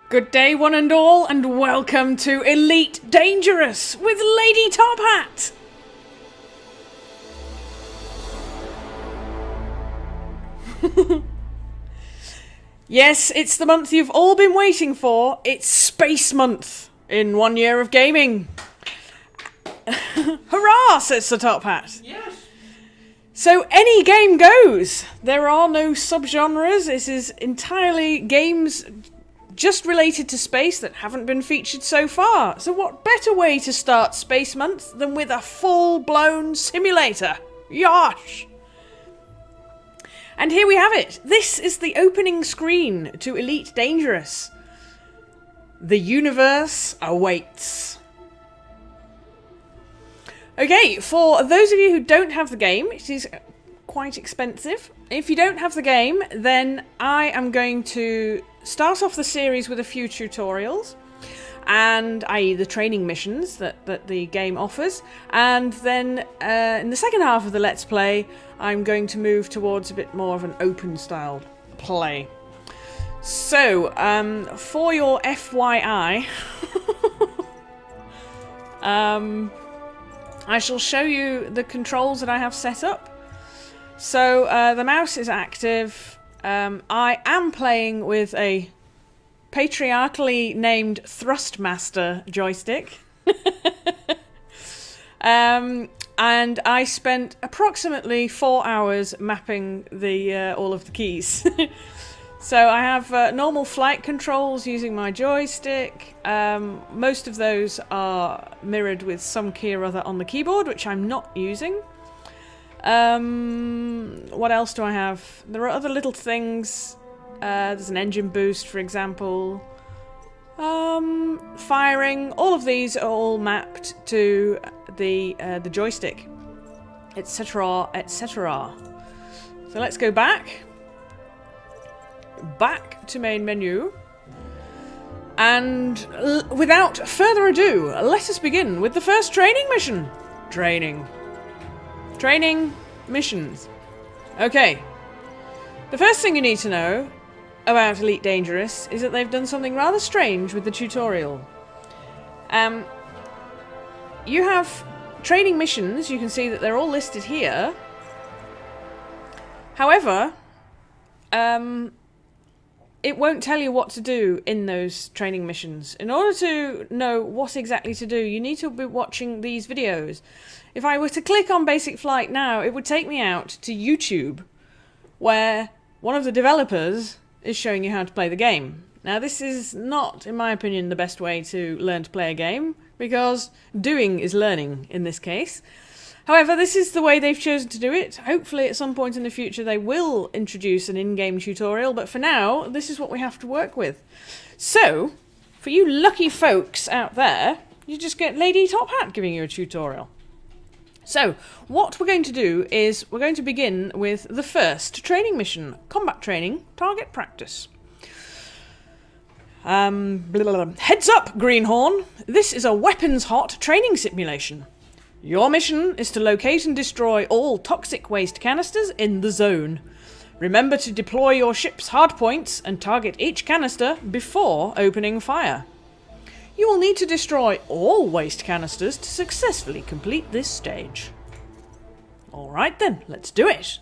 Good day, one and all, and welcome to Elite Dangerous with Lady Top Hat. Yes, it's the month you've all been waiting for. It's Space Month in 1 year of gaming. Hurrah, says the Top Hat. Yes. So any game goes. There are no subgenres. This is entirely games just related to space that haven't been featured so far. So what better way to start Space Month than with a full-blown simulator? Yosh! And here we have it. This is the opening screen to Elite Dangerous. The universe awaits. Okay, for those of you who don't have the game, it is quite expensive. If you don't have the game, then I am going to start off the series with a few tutorials, and i.e. the training missions that the game offers, and then in the second half of the Let's Play, I'm going to move towards a bit more of an open-styled play. So, for your FYI, I shall show you the controls that I have set up. So, the mouse is active. I am playing with a patriarchally named Thrustmaster joystick. And I spent approximately 4 hours mapping the all of the keys. So I have normal flight controls using my joystick. Most of those are mirrored with some key or other on the keyboard, which I'm not using. What else do I have? There are other little things. There's an engine boost, for example. Firing. All of these are all mapped to the joystick, etc., etc. So let's go back to main menu, and without further ado, let us begin with the first training mission. Training missions. Okay, the first thing you need to know about Elite Dangerous is that they've done something rather strange with the tutorial. You have training missions. You can see that they're all listed here. However, it won't tell you what to do in those training missions. In order to know what exactly to do, you need to be watching these videos. If I were to click on Basic Flight now, it would take me out to YouTube, where one of the developers is showing you how to play the game. Now, this is not, in my opinion, the best way to learn to play a game, because doing is learning in this case. However, this is the way they've chosen to do it. Hopefully at some point in the future they will introduce an in-game tutorial, but for now, this is what we have to work with. So, for you lucky folks out there, you just get Lady Top Hat giving you a tutorial. So, what we're going to do is we're going to begin with the first training mission, combat training, target practice. Heads up, Greenhorn. This is a weapons-hot training simulation. Your mission is to locate and destroy all toxic waste canisters in the zone. Remember to deploy your ship's hardpoints and target each canister before opening fire. You will need to destroy all waste canisters to successfully complete this stage. Alright then, let's do it.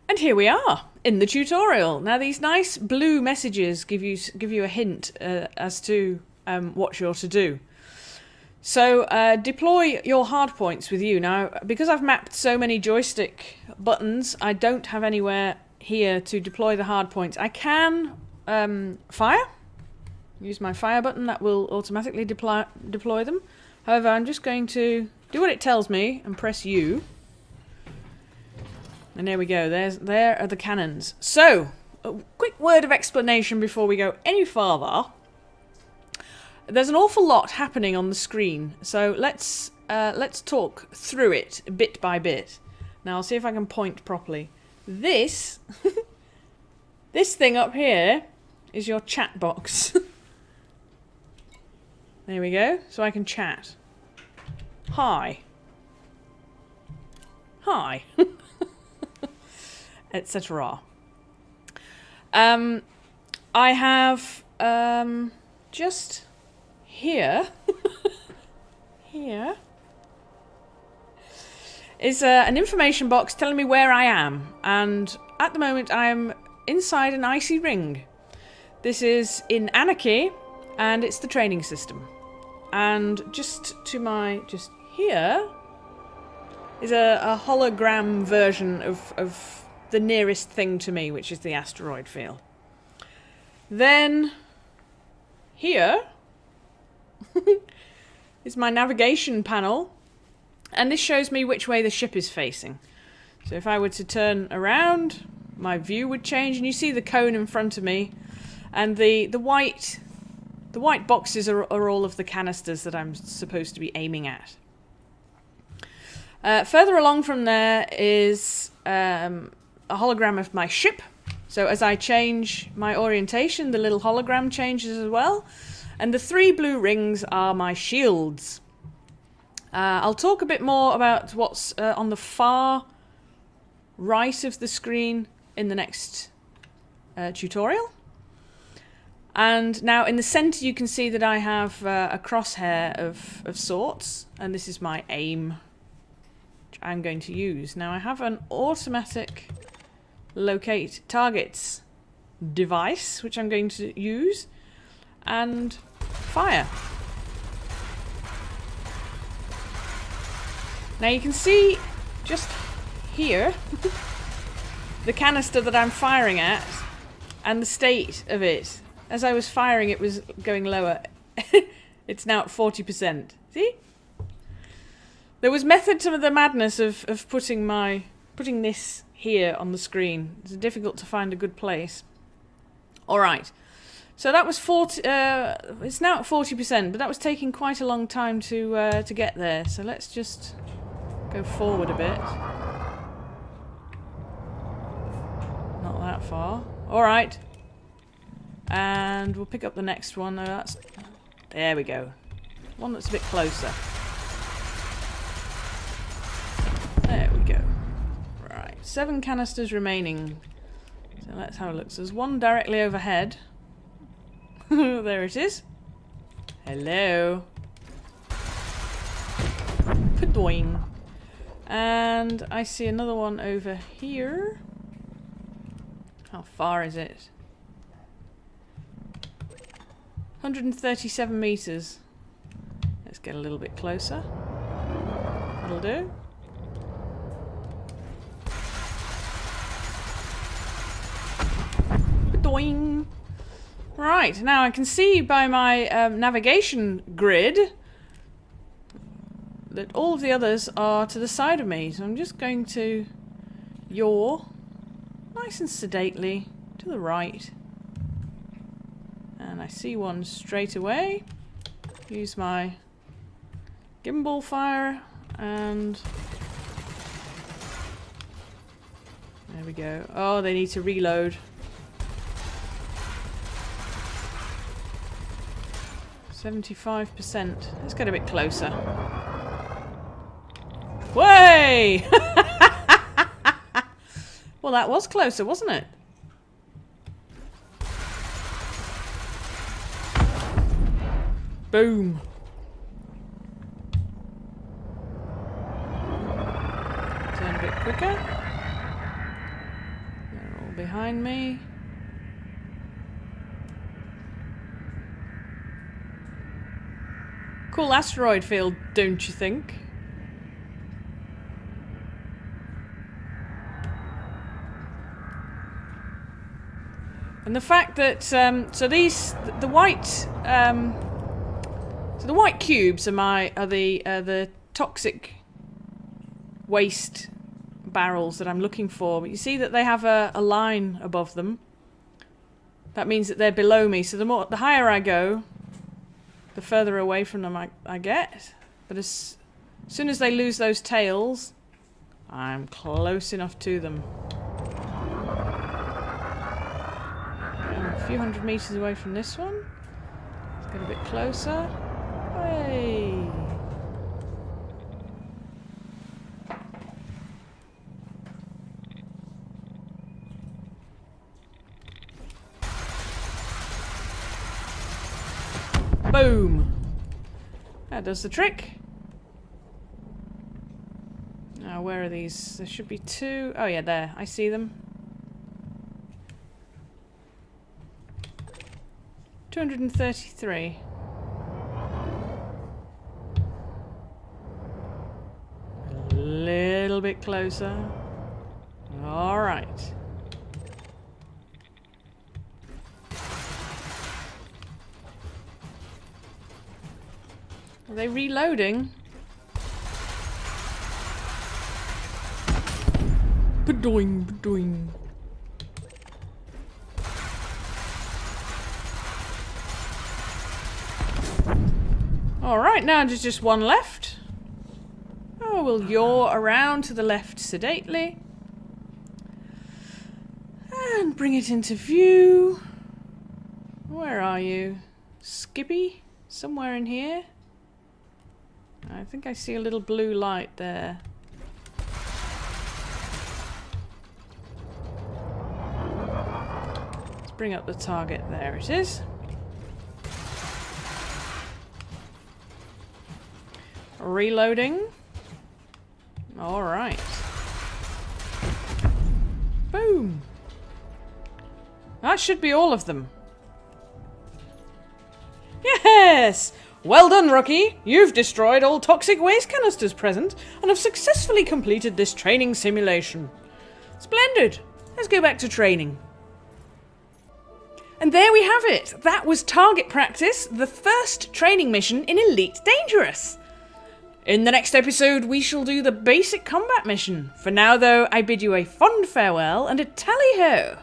And here we are, in the tutorial. Now these nice blue messages give you a hint as to what you're to do. So, deploy your hardpoints with you. Now, because I've mapped so many joystick buttons, I don't have anywhere here to deploy the hardpoints. I can fire. Use my fire button, that will automatically deploy them. However, I'm just going to do what it tells me and press U. And there we go, there are the cannons. So, a quick word of explanation before we go any further. There's an awful lot happening on the screen, so let's talk through it bit by bit. Now I'll see if I can point properly. This this thing up here is your chat box. There we go, so I can chat. Hi. Hi. Etc. I have just here, here is an information box telling me where I am, and at the moment I am inside an icy ring. This is in Anarchy, and it's the training system. And just here is a hologram version of the nearest thing to me, which is the asteroid field. Then here is my navigation panel, and this shows me which way the ship is facing. So if I were to turn around, my view would change, and you see the cone in front of me, and the white boxes are all of the canisters that I'm supposed to be aiming at. Further along from there is a hologram of my ship. So as I change my orientation, the little hologram changes as well. And the 3 blue rings are my shields. I'll talk a bit more about what's on the far right of the screen in the next tutorial. And now in the center you can see that I have a crosshair of sorts, and this is my aim, which I'm going to use. Now I have an automatic locate targets device, which I'm going to use, and fire. Now you can see just here the canister that I'm firing at and the state of it. As I was firing, it was going lower. It's now at 40%. See? There was method to the madness of putting this here on the screen. It's difficult to find a good place. All right. So that was 40. It's now at 40%, but that was taking quite a long time to get there. So let's just go forward a bit. Not that far. All right. And we'll pick up the next one. There we go. One that's a bit closer. There we go. Right. 7 canisters remaining. So let's have a look. So there's one directly overhead. There it is. Hello. Padoing. And I see another one over here. How far is it? 137 meters. Let's get a little bit closer. That'll do. Doing. Right, now I can see by my navigation grid that all of the others are to the side of me. So I'm just going to yaw nice and sedately to the right. And I see one straight away. Use my gimbal fire and there we go. Oh, they need to reload. 75%. Let's get a bit closer. Way! Well, that was closer, wasn't it? Boom. Turn a bit quicker. They're all behind me. Cool asteroid field, don't you think? And the fact that so the white cubes are the toxic waste barrels that I'm looking for. But you see that they have a line above them. That means that they're below me. So the higher I go, the further away from them I get. But as soon as they lose those tails, I'm close enough to them. I'm a few hundred meters away from this one. Let's get a bit closer. Hey. Boom. That does the trick. Now, where are these? There should be two. Oh yeah, there. I see them. 233. A little bit closer. All right. Are they reloading? Ba-doing, ba-doing. Alright, now there's just one left. Oh, we'll yaw around to the left sedately. And bring it into view. Where are you? Skippy? Somewhere in here? I think I see a little blue light there. Let's bring up the target. There it is. Reloading. Alright. Boom. That should be all of them. Yes! Well done, Rookie! You've destroyed all toxic waste canisters present and have successfully completed this training simulation. Splendid! Let's go back to training. And there we have it! That was Target Practice, the first training mission in Elite Dangerous. In the next episode, we shall do the basic combat mission. For now, though, I bid you a fond farewell and a tally-ho!